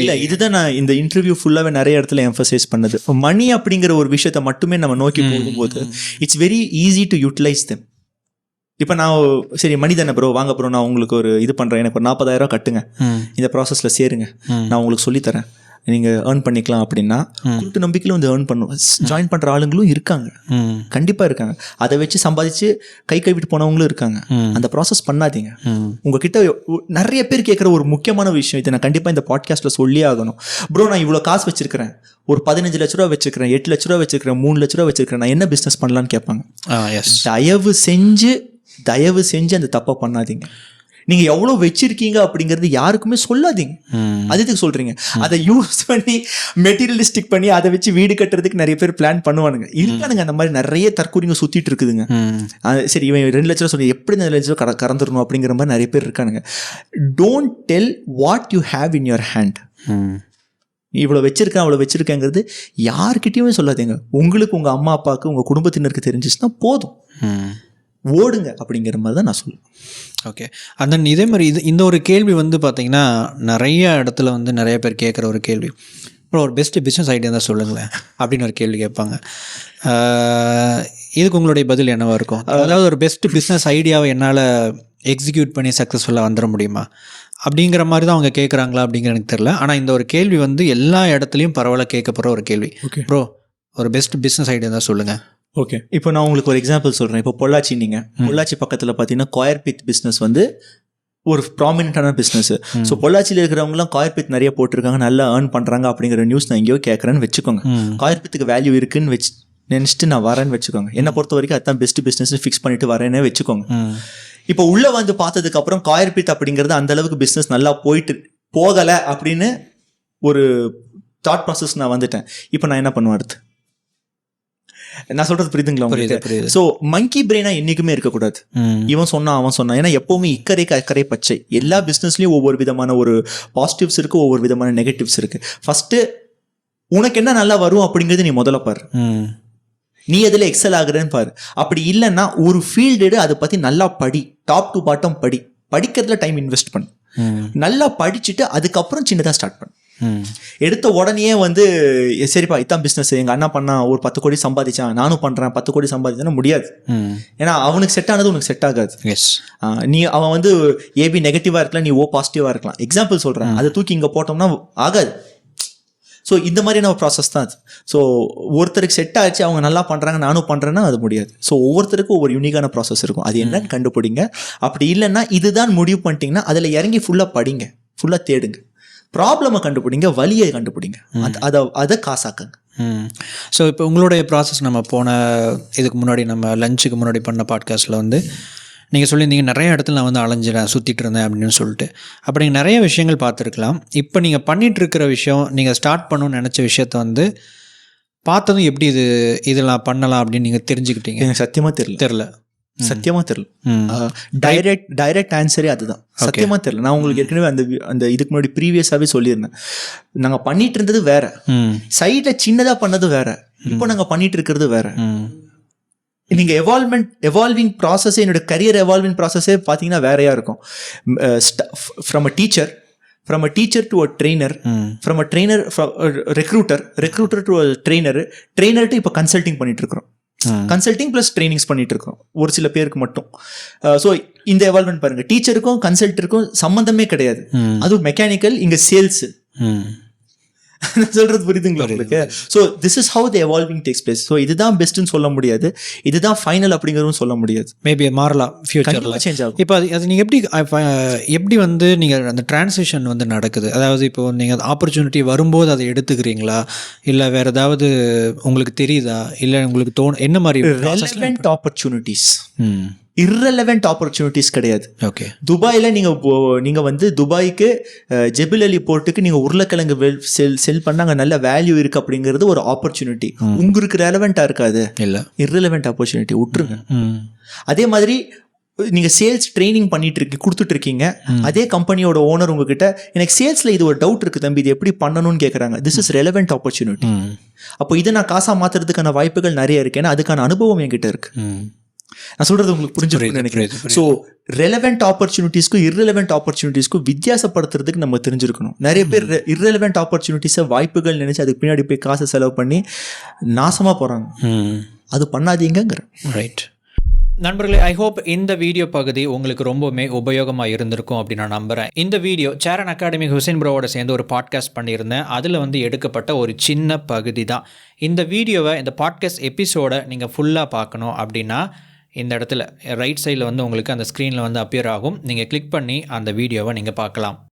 இல்லை, இதுதான் நான் இந்த இன்டர்வியூ ஃபுல்லாகவே நிறைய இடத்துல எம்பசைஸ் பண்ணது. மணி அப்படிங்கிற ஒரு விஷயத்தை மட்டுமே நம்ம நோக்கி போகும்போது it's very easy to utilise them. இப்போ நான் சரி மணி தானே ப்ரோ, வாங்க ப்ரோ, நான் உங்களுக்கு ஒரு இது பண்ணுறேன், எனக்கு ஒரு 40,000 கட்டுங்க, இந்த ப்ராசஸில் சேருங்க, நான் உங்களுக்கு சொல்லித்தரேன், நீங்கள் ஏர்ன் பண்ணிக்கலாம் அப்படின்னா கூட்டு நம்பிக்கையில் வந்து ஏர்ன் பண்ணுவோம். ஜாயின் பண்ணுற ஆளுங்களும் இருக்காங்க, கண்டிப்பாக இருக்காங்க. அதை வச்சு சம்பாதிச்சு கைவிட்டு போனவங்களும் இருக்காங்க. அந்த ப்ராசஸ் பண்ணாதீங்க. உங்ககிட்ட நிறைய பேர் கேட்குற ஒரு முக்கியமான விஷயம், இதை நான் கண்டிப்பாக இந்த பாட்காஸ்ட்டில் சொல்லியே ஆகணும். ப்ரோ, நான் இவ்வளோ காசு வச்சிருக்கிறேன், ஒரு 15 லட்ச ரூபா வச்சிருக்கிறேன், 8 லட்ச ரூபா வச்சிருக்கிறேன், 3 லட்ச ரூபா வச்சிருக்கிறேன், நான் என்ன பிஸ்னஸ் பண்ணலான்னு கேட்பாங்க. தயவு செஞ்சு அந்த தப்பை பண்ணாதீங்க. நீங்க எவ்வளவு வச்சிருக்கீங்க அப்படிங்கறது யாருக்குமே சொல்லாதீங்க. அதுக்கு சொல்றீங்க, அதை யூஸ் பண்ணி மெட்டீரியலிஸ்டிக் பண்ணி அதை வச்சு வீடு கட்டுறதுக்கு நிறைய பேர் பிளான் பண்ணுவானுங்க. இருக்கானுங்க அந்த மாதிரி நிறைய தற்கூரிங்க சுத்திட்டு இருக்குதுங்க. சரி, இவன் 2 லட்ச ரூபா சொல்லி எப்படி 2 லட்ச ரூபா கறந்துடணும் அப்படிங்கிற மாதிரி நிறைய பேர் இருக்கானுங்க. Don't tell what you have in your hand. இவ்வளோ வச்சிருக்கேன் அவ்வளோ வச்சிருக்கேங்கிறது யாருக்கிட்டையுமே சொல்லாதீங்க. உங்களுக்கு உங்கள் அம்மா அப்பாவுக்கு உங்கள் குடும்பத்தினருக்கு தெரிஞ்சிச்சுன்னா போதும், ஓடுங்க அப்படிங்கிற மாதிரி தான் நான் சொல்லுவேன். ஓகே. அந்த இதே மாதிரி இந்த ஒரு கேள்வி வந்து பார்த்தீங்கன்னா நிறைய இடத்துல வந்து நிறைய பேர் கேட்குற ஒரு கேள்வி, அப்புறம் ஒரு பெஸ்ட்டு பிஸ்னஸ் ஐடியா தான் சொல்லுங்களேன் அப்படின்னு ஒரு கேள்வி கேட்பாங்க. இதுக்கு உங்களுடைய பதில் என்னவாக இருக்கும்? அதாவது ஒரு பெஸ்ட்டு பிஸ்னஸ் ஐடியாவை என்னால் எக்ஸிக்யூட் பண்ணி சக்ஸஸ்ஃபுல்லாக வந்துட முடியுமா அப்படிங்கிற மாதிரி தான் அவங்க கேட்குறாங்களா அப்படிங்கிற எனக்கு தெரியல. ஆனால் இந்த ஒரு கேள்வி வந்து எல்லா இடத்துலையும் பரவாயில்ல கேட்கப்படுற ஒரு கேள்வி. ப்ரோ, ஒரு பெஸ்ட் பிஸ்னஸ் ஐடியா தான் சொல்லுங்கள். ஓகே, இப்போ நான் உங்களுக்கு ஒரு எக்ஸாம்பிள் சொல்கிறேன். இப்போ பொள்ளாச்சி பக்கத்தில் பார்த்தீங்கன்னா காயர்பித் பிஸ்னஸ் வந்து ஒரு ப்ராமினென்ட்டான பிஸ்னஸ். ஸோ பொள்ளாச்சியில் இருக்கிறவங்களாம் காயர்பித் நிறைய போட்டிருக்காங்க, நல்லா ஏர்ன் பண்ணுறாங்க அப்படிங்கிற நியூஸ் நான் எங்கேயோ கேட்குறேன்னு வச்சுக்கோங்க. காயர்பித்துக்கு வேல்யூ இருக்குன்னு நினச்சிட்டு நான் வரேன்னு வச்சுக்கோங்க. என்னை பொறுத்த வரைக்கும் அதுதான் பெஸ்ட் பிஸ்னஸ் ஃபிக்ஸ் பண்ணிட்டு வரேன்னே வச்சுக்கோங்க. இப்போ உள்ளே வந்து பார்த்ததுக்கு அப்புறம் காயர்பித் அப்படிங்கிறது அந்த அளவுக்கு பிஸ்னஸ் நல்லா போகலை அப்படின்னு ஒரு தாட் ப்ராசஸ் நான் வந்துட்டேன். இப்போ நான் என்ன பண்ணுவேன் அடுத்து? நான் சொல்றது புரியுதுங்களா உங்களுக்கு? சோ மங்கி பிரெயினா என்னைக்குமே இருக்கக்கூடாது. இவன் சொன்னா அவன் சொன்னா, ஏன்னா எப்பவுமே இக்கரை பச்சை. எல்லா பிசினஸ்லயும் ஒவ்வொரு விதமான ஒரு பாசிட்டிவ்ஸ் இருக்கு, ஒவ்வொரு விதமான நெகட்டிவ்ஸ் இருக்கு. ஃபர்ஸ்ட் உனக்கு என்ன நல்லா வரும் அப்படிங்கிறது நீ முதல்ல பாரு, நீ எதுல எக்ஸல் ஆகுறேன்னு பாரு. அப்படி இல்லைன்னா ஒரு ஃபீல்டு அதை பத்தி நல்லா படி, டாப் டு பாட்டம் படிக்கிறதுல டைம் இன்வெஸ்ட் பண்ணு. நல்லா படிச்சுட்டு அதுக்கப்புறம் சின்னதா ஸ்டார்ட் பண்ணு. எடுத்த உடனே வந்து சரிப்பா இதான் பிஸ்னஸ், எங்க அண்ணா பண்ணா ஒரு 10 கோடி சம்பாதிச்சான், நானும் பண்றேன் 10 கோடி சம்பாதிச்சா முடியாது. ஏன்னா அவனுக்கு செட் ஆனது உனக்கு செட் ஆகாது. நீ அவன் வந்து ஏபி நெகட்டிவா இருக்கலாம், நீ ஓ பாசிட்டிவா இருக்கலாம். எக்ஸாம்பிள் சொல்றேன், அதை தூக்கி இங்க போட்டோம்னா ஆகாது. ஸோ இந்த மாதிரியான ஒரு ப்ராசஸ் தான் அது. ஸோ ஒருத்தருக்கு செட் ஆச்சு, அவங்க நல்லா பண்ணுறாங்க, நானும் பண்ணுறேன்னா அது முடியாது. ஸோ ஒவ்வொருத்தருக்கும் ஒவ்வொரு யூனிக்கான ப்ராசஸ் இருக்கும். அது என்னன்னு கண்டுபிடிங்க. அப்படி இல்லைன்னா இதுதான் முடிவு பண்ணிட்டீங்கன்னா அதில் இறங்கி ஃபுல்லாக படிங்க, ஃபுல்லாக தேடுங்க, ப்ராப்ளமை கண்டுபிடிங்க, வழியை கண்டுபிடிங்க, அதை காசாக்குங்க. ஸோ இப்போ உங்களுடைய ப்ராசஸ் நம்ம போன இதுக்கு முன்னாடி நம்ம லஞ்சுக்கு முன்னாடி பண்ண பாட்காஸ்ட்டில் வந்து நீங்கள் சொல்லியிருந்தீங்க நிறைய இடத்துல நான் வந்து அலைஞ்சிறேன், சுற்றிட்டு இருந்தேன் அப்படின்னு சொல்லிட்டு. அப்போ நீங்கள் நிறைய விஷயங்கள் பார்த்துருக்கலாம். இப்போ நீங்கள் பண்ணிகிட்ருக்கிற விஷயம், நீங்கள் ஸ்டார்ட் பண்ணணும்னு நினச்ச விஷயத்த வந்து பார்த்ததும் எப்படி இதெல்லாம் பண்ணலாம் அப்படின்னு நீங்கள் தெரிஞ்சுக்கிட்டீங்க? எனக்கு சத்தியமாக தெரில. டைரக்ட் ஆன்சரே அதுதான். சத்தியமா தெரியல. நான் உங்களுக்கு ஏற்கனவே அந்த இதுக்கு முன்னாடி ப்ரீவியஸாவே சொல்லியிருந்தேன். நாங்க பண்ணிட்டு இருந்தது வேற, சைட்ல சின்னதா பண்ணது வேற, இப்போ நாங்க பண்ணிட்டு இருக்கிறது வேற. நீங்க எவால்விங் ப்ராசஸே, என்னோட கரியர் எவால்விங் ப்ராசஸே பார்த்தீங்கன்னா வேறையா இருக்கும். From a teacher to a trainer, from a trainer recruiter to a trainer to இப்போ கன்சல்டிங் பண்ணிட்டு இருக்கிறோம். கன்சல்டிங் பிளஸ் ட்ரைனிங்ஸ் பண்ணிட்டு இருக்கோம் ஒரு சில பேருக்கு மட்டும். ஸோ இந்த எவால்வ்மெண்ட் பாருங்க, டீச்சருக்கும் கன்சல்டருக்கும் சம்பந்தமே கிடையாது. அதுவும் மெக்கானிக்கல், இங்க சேல்ஸ். சொல்றது புரியுதுங்களா உங்களுக்கு? So this is how the evolving takes place. So இதுதான் பெஸ்ட்னு சொல்ல முடியாது, இதுதான் ஃபைனல் அப்படிங்கிறதும் சொல்ல முடியாது. மேபி மாறலாம், ஃபியூச்சரில் சேஞ்ச் ஆகும். இப்போ அது நீங்கள் எப்படி வந்து நீங்கள் அந்த டிரான்சிஷன் வந்து நடக்குது? அதாவது இப்போ நீங்கள் ஆப்பர்ச்சுனிட்டி வரும்போது அதை எடுத்துக்கிறீங்களா, இல்லை வேறு ஏதாவது உங்களுக்கு தெரியுதா, இல்லை உங்களுக்கு என்ன மாதிரி ரெலவெண்ட் ஆப்பர்ச்சுனிட்டிஸ்? irrelevant ஆப்பர்ச்சுனிட்டிஸ் கிடையாது. ஓகே, துபாயில் நீங்க வந்து துபாய்க்கு ஜெபில் அலி போர்ட்டுக்கு நீங்கள் உருளைக்கிழங்கு செல் பண்ணாங்க, நல்ல வேல்யூ இருக்கு அப்படிங்கிறது ஒரு ஆப்பர்ச்சுனிட்டி. உங்களுக்கு ரெலவெண்ட்டாக இருக்காது, இல்லை irrelevant ஆப்பர்ச்சுனிட்டி விட்டுருங்க. அதே மாதிரி நீங்க சேல்ஸ் ட்ரைனிங் கொடுத்துட்டு இருக்கீங்க, அதே கம்பெனியோட ஓனர் உங்ககிட்ட எனக்கு சேல்ஸ்ல இது ஒரு டவுட் இருக்கு தம்பி, இது எப்படி பண்ணணும்னு கேட்குறாங்க. This is relevant opportunity. அப்போ இதை நான் காசா மாத்துறதுக்கான வாய்ப்புகள் நிறைய இருக்கு, ஏன்னா அதுக்கான அனுபவம் என்கிட்ட இருக்கு. நான் சொல்றது உங்களுக்கு புரிஞ்சுருக்குன்னு நினைக்கிறேன். ஸோ ரெலவெண்ட் ஆப்பர்ச்சுனிட்டிஸ்க்கும் irrelevant ஆப்பர்ச்சுனிட்டிஸ்க்கும் வித்தியாசப்படுத்துறதுக்கு நம்ம தெரிஞ்சிருக்கணும். நிறைய பேர் irrelevant ஆப்பர்ச்சுனிட்டிஸை வாய்ப்புகள் நினைச்சு அதுக்கு பின்னாடி போய் காசை செலவு பண்ணி நாசமா போறாங்க. அது பண்ணாதீங்கிற. ரைட். நண்பர்களே, ஐ ஹோப் இந்த வீடியோ பகுதி உங்களுக்கு ரொம்பவுமே உபயோகமாக இருந்திருக்கும் அப்படின்னு நான் நம்புகிறேன். இந்த வீடியோ சேரன் அகாடமி ஹுசைன் ப்ரோவோட சேர்ந்து ஒரு பாட்காஸ்ட் பண்ணியிருந்தேன். அதில் எடுக்கப்பட்ட ஒரு சின்ன பகுதி தான் இந்த வீடியோவை. இந்த பாட்காஸ்ட் எபிசோடை நீங்கள் ஃபுல்லாக பார்க்கணும் அப்படின்னா இந்த இடத்துல ரைட் சைடில் உங்களுக்கு அந்த ஸ்க்ரீனில் அப்பியர் ஆகும். நீங்கள் கிளிக் பண்ணி அந்த வீடியோவை நீங்கள் பார்க்கலாம்.